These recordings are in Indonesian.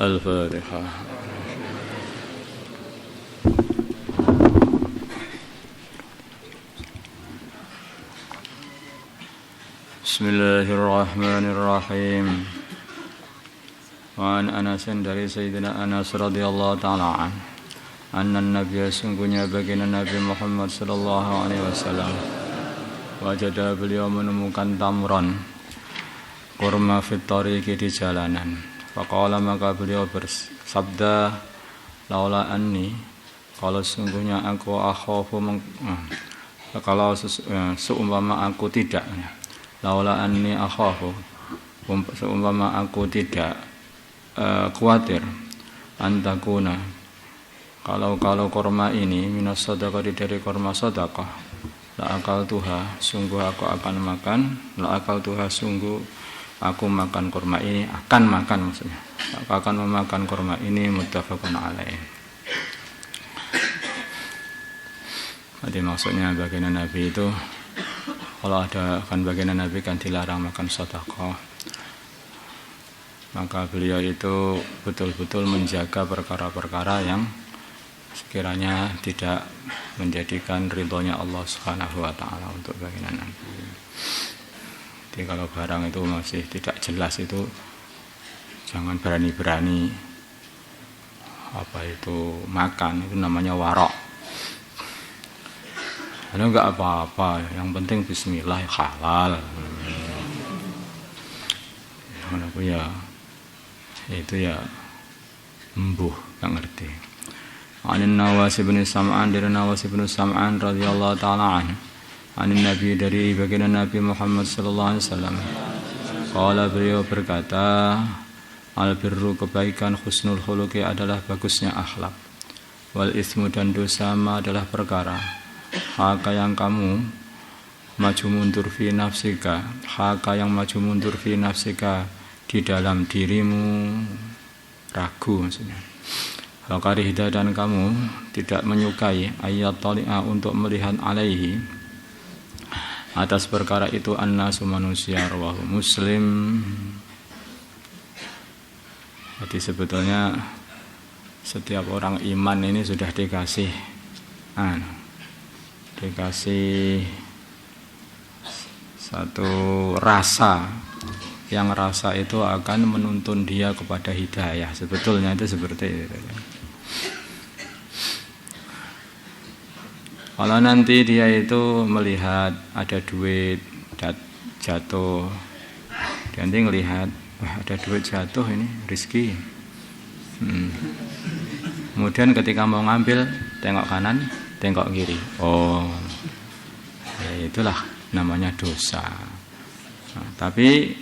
Al-Fatihah. Bismillahirrahmanirrahim. Wa an Anasin dari Sayyidina Anas radhiyallahu ta'ala an. Anna Nabiya sungguhnya baginda Nabi Muhammad sallallahu alaihi wasallam wajada beliau menemukan tamron kurma fit tariqi di jalanan. Faqala maka beliau bersabda, laula anni, kalau sungguhnya aku akhafu kalau seumpama aku tidak, laula anni akhafu, seumpama aku tidak khawatir antakuna, kalau kurma ini minas sadaqah dari kurma sadaqah, la akal tuha, sungguh aku akan makan, la akal tuha, sungguh aku makan kurma ini, akan makan maksudnya. Aku akan memakan kurma ini, muttafaqun alaih. Jadi maksudnya baginda Nabi itu, kalau ada kan baginda Nabi kan dilarang makan sedekah, maka beliau itu betul-betul menjaga perkara-perkara yang sekiranya tidak menjadikan ridhonya Allah Subhanahu wa taala untuk baginda Nabi. Jadi kalau barang itu masih tidak jelas itu jangan berani-berani apa itu makan, itu namanya warok. Kalau enggak apa-apa, yang penting bismillah halal. Aku ya itu ya embuh enggak ngerti. Anin Nawas bin Sam'an dari Nawas bin Sam'an radhiyallahu taala anhu. Anin Nabi dari baginda Nabi Muhammad sallallahu alaihi wasallam. Qala beliau berkata, al-birru kebaikan, husnul khuluqi adalah bagusnya akhlak. Wal ismu dan dosa ma adalah perkara. Haka yang kamu maju mundur fi nafsika, haka yang maju mundur fi nafsika di dalam dirimu ragu maksudnya. Hakarihda dan kamu tidak menyukai ayat tali'a untuk melihat alaihi atas perkara itu annasu manusia, rawahu Muslim. Jadi sebetulnya setiap orang iman ini sudah dikasih satu rasa, yang rasa itu akan menuntun dia kepada hidayah. Sebetulnya itu seperti itu. Kalau nanti dia itu melihat ada duit jatuh, nanti ngelihat, wah ada duit jatuh ini rezeki. Kemudian ketika mau ngambil, tengok kanan, tengok kiri. Oh, ya itulah namanya dosa. Nah, tapi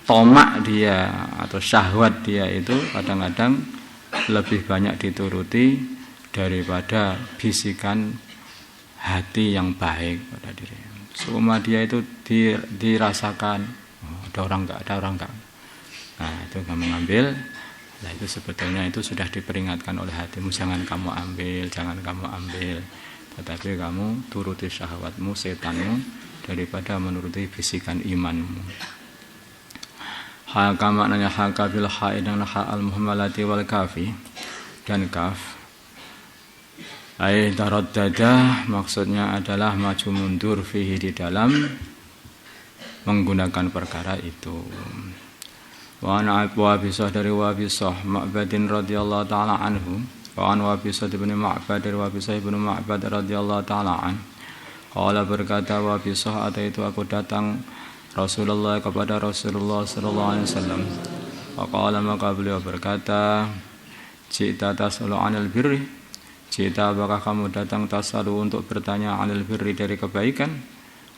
tomak dia atau syahwat dia itu kadang-kadang lebih banyak dituruti daripada bisikan hati yang baik pada diri. Semua dia itu dirasakan, ada orang enggak. Nah, itu kamu mengambil, nah itu sebetulnya itu sudah diperingatkan oleh hatimu, jangan kamu ambil. Tetapi kamu turuti syahwatmu, setanmu daripada menuruti bisikan imanmu. Haka maknanya haka bil ha'i dan ha al muhammalati wal kafi dan kaf. Ai taraddada maksudnya adalah maju mundur fihi di dalam menggunakan perkara itu. Wa an Wabisah dari Wabisah Ma'badin radhiyallahu taala anhu, wa an Wabisah bin Ma'bad dari Wabisah bin Ma'bad radhiyallahu taala an. Qala berkata Wabisah, ataitu aku datang Rasulullah kepada Rasulullah sallallahu alaihi wasallam. Faqala maka beliau berkata, "Cita tasalu 'anil birri?" Cita apakah kamu datang tasalu untuk bertanya 'anil birri dari kebaikan?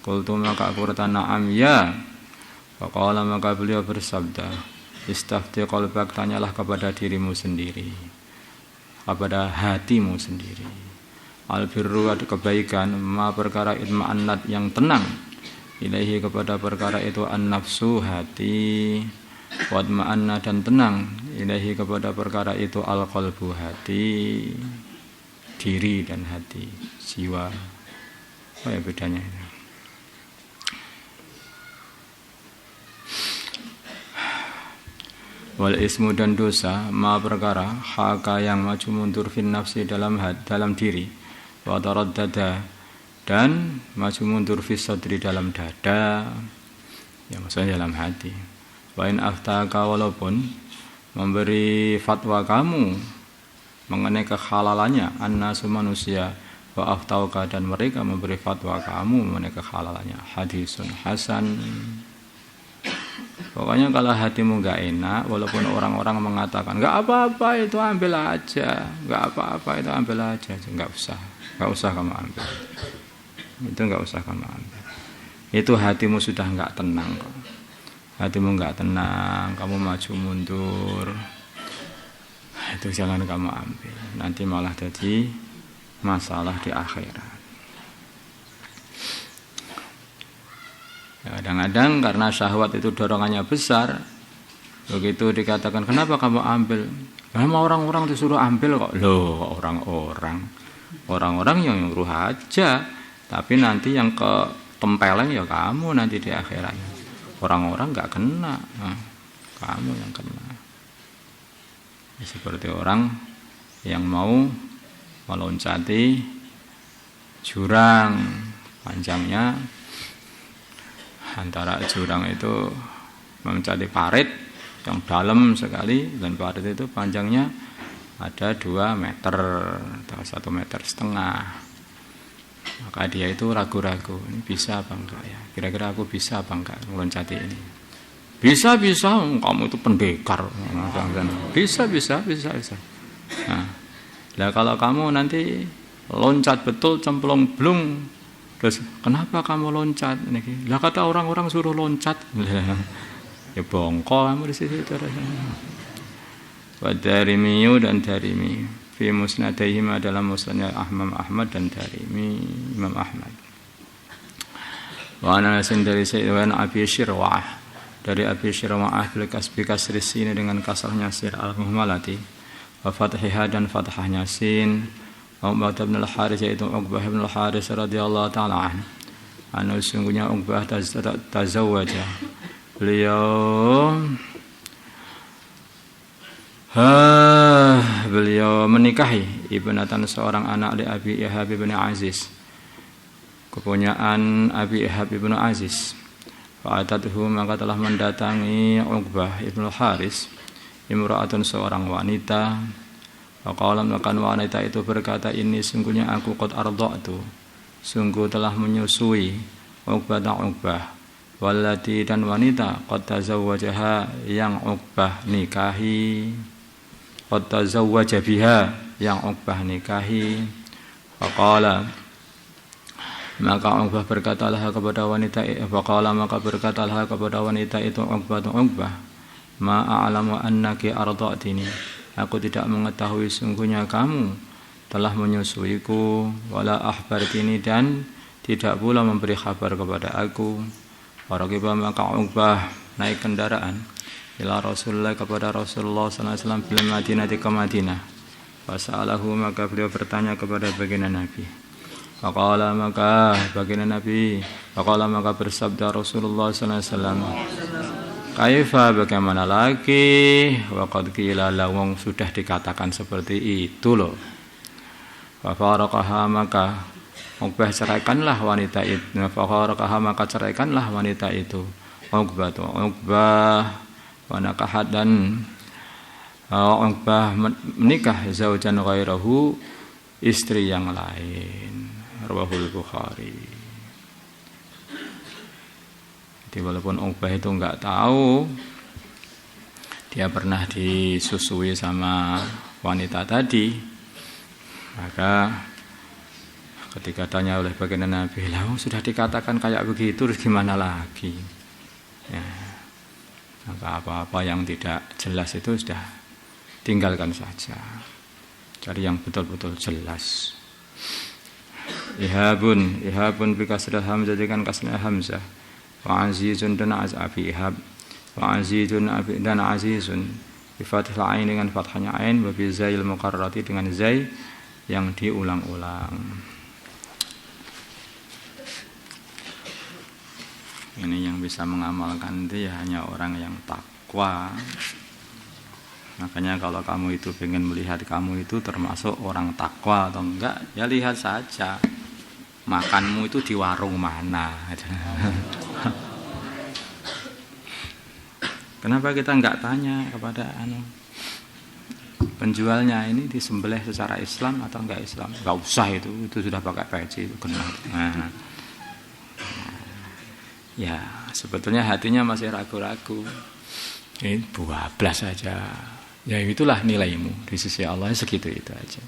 Qultu maka aku bertanya, "Na'am ya." Faqala maka beliau bersabda, "Istafti qalbak, tanyalah kepada dirimu sendiri, kepada hatimu sendiri. Al birru ada kebaikan, ma perkara itma'annat yang tenang, ilaihi kepada perkara itu an-nafsu hati, wa ma'anna dan tenang, ilaihi kepada perkara itu al-qalbu hati, diri dan hati, jiwa." Apa ya bedanya itu? Wal ismu dan dosa ma perkara haka yang maju mundur fin nafsi dalam diri, wa taraddada dan maju mundur fi sadri dalam dada, ya maksudnya dalam hati. Wa in aftaka walaupun memberi fatwa kamu mengenai kehalalannya annasu manusia, wa aftauka dan mereka memberi fatwa kamu mengenai kehalalannya, hadisun hasan. Pokoknya kalau hatimu gak enak, walaupun orang-orang mengatakan gak apa-apa itu ambil aja, gak apa-apa itu ambil aja, gak usah kamu ambil, itu gak usah kamu ambil. Itu hatimu sudah gak tenang kok. Hatimu gak tenang, kamu maju mundur, itu jangan kamu ambil, nanti malah jadi masalah di akhirat. Kadang-kadang karena syahwat itu dorongannya besar, begitu dikatakan kenapa kamu ambil? Karena orang-orang disuruh ambil kok. Loh, orang-orang yang nyuruh aja, tapi nanti yang ketempeleng ya kamu nanti di akhirat. Orang-orang nggak kena, kamu yang kena. Seperti orang yang mau meloncati jurang, panjangnya antara jurang itu mencari parit yang dalam sekali, dan parit itu panjangnya ada 2 meter atau 1,5 meter. Maka dia itu ragu-ragu, ini bisa apa enggak ya? Kira-kira aku bisa apa enggak meloncati ini? Bisa, kamu itu pendekar. Bisa. Nah, kalau kamu nanti loncat betul cemplung blung, terus kenapa kamu loncat? Lah kata orang-orang suruh loncat. Ya bongkol kamu di situ. Wa Darimiyu dan Darimi fi musnadaihima dalam musnadnya Ahmad dan Darimi Imam Ahmad. Wa Anasin dari Sayyidina Abi Syirwah, dari Abi Syirwah bil kasbi kasri sin dengan kasrahnya sir al-muhmalati, wa fathiha dan fathahnya sin. Uqbah bin al-Haris, yaitu Uqbah bin al-Haris radhiyallahu ta'ala anhu, sungguhnya Uqbah tazawwaja, beliau menikahi ibnatan seorang anak li Abi Ihab bin Aziz, kepunyaan Abi Ihab bin Aziz. Fa'atatuhu, maka telah mendatangi Uqbah bin al-Haris imra'atun seorang wanita. Faqala, maka wanita itu berkata, ini sungguhnya aku qad arda'tu, sungguh telah menyusui Uqbah, wallati dan wanita qad tazawwajaha yang Uqbah nikahi, qad tazawwaja biha yang Uqbah nikahi. Faqala, maka Uqbah berkatalah kepada wanita, itu Uqbah, ma a'lamu annaki arda'tini, aku tidak mengetahui sungguhnya kamu telah menyusuiku, wala akhbartini dan tidak pula memberi kabar kepada aku. Waraqiba, maka Uqbah naik kendaraan ila Rasulullah, kepada Rasulullah sallallahu alaihi wasallam, bil Madinah, ke Madinah. Wasa'alahu, maka beliau bertanya kepada baginda Nabi. Faqala, maka bersabda Rasulullah sallallahu alaihi wasallam, kaifa, bagaimana lagi, waqad qila lawang, sudah dikatakan seperti itu loh. Fa faraqaha, maka Uqbah ceraikanlah wanita itu. Fa maka ceraikanlah wanita itu Uqbah wa nakahat, dan Uqbah menikah zaujan ghairahu, istri yang lain. Rawahul Bukhari. Jadi walaupun Uqbah itu enggak tahu dia pernah disusui sama wanita tadi, maka ketika tanya oleh baginda Nabi, lah sudah dikatakan kayak begitu, terus gimana lagi? Ya, maka apa-apa yang tidak jelas itu sudah tinggalkan saja, cari yang betul-betul jelas. Ihabun bi kasril hamzah, dengan kasril hamzah. Wa azizun dan Abi Ihab, wa azizun dan azizun bi fathil ain, dengan fathahnya ain, wa bi zail muqarrati, dengan zai yang diulang-ulang. Ini yang bisa mengamalkan itu ya hanya orang yang takwa, Makanya kalau kamu itu pengen melihat kamu itu termasuk orang takwa atau enggak, ya lihat saja makanmu itu di warung mana. Kenapa kita enggak tanya kepada penjualnya ini disembelih secara Islam atau enggak Islam? Enggak usah itu sudah pakai peci itu kena. Nah. Ya, sebetulnya hatinya masih ragu-ragu. Ini bablas saja. Ya itulah nilaimu di sisi Allah, segitu itu aja.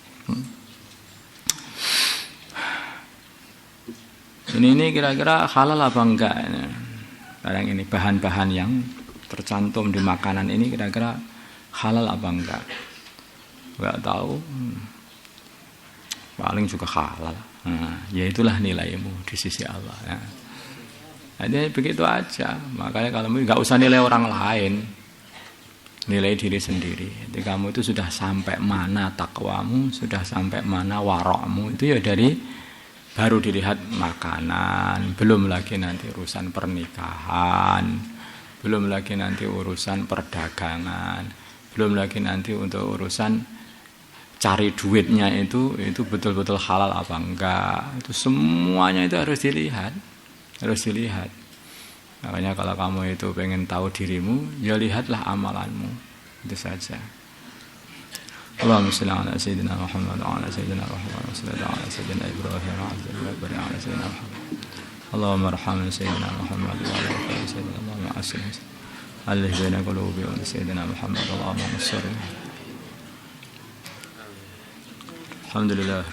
Ini kira-kira halal apa enggak? Barang ini bahan-bahan yang tercantum di makanan ini kira-kira halal apa enggak? Enggak tahu. Paling juga halal. Nah, ya itulah nilaimu di sisi Allah. Ya. Jadi begitu aja. Makanya kalau enggak usah nilai orang lain. Nilai diri sendiri. Jadi kamu itu sudah sampai mana takwamu, sudah sampai mana warokmu, itu ya dari baru dilihat makanan, belum lagi nanti urusan pernikahan, belum lagi nanti urusan perdagangan, belum lagi nanti untuk urusan cari duitnya itu betul-betul halal apa enggak. Itu semuanya itu harus dilihat. Makanya kalau kamu itu pengen tahu dirimu, ya lihatlah amalanmu. Itu saja. Allahumma shalli ala sayyidina Muhammad wa ala sayyidina Muhammad wa salli ala sayyidina Ibrahim wa ala sayyidina Muhammad. Allahumma arhamna sayyidina Muhammad wa ala sayyidina Allahumma aslih alih baina qulubi wa sayyidina Muhammad Allahumma nassir. Alhamdulillah.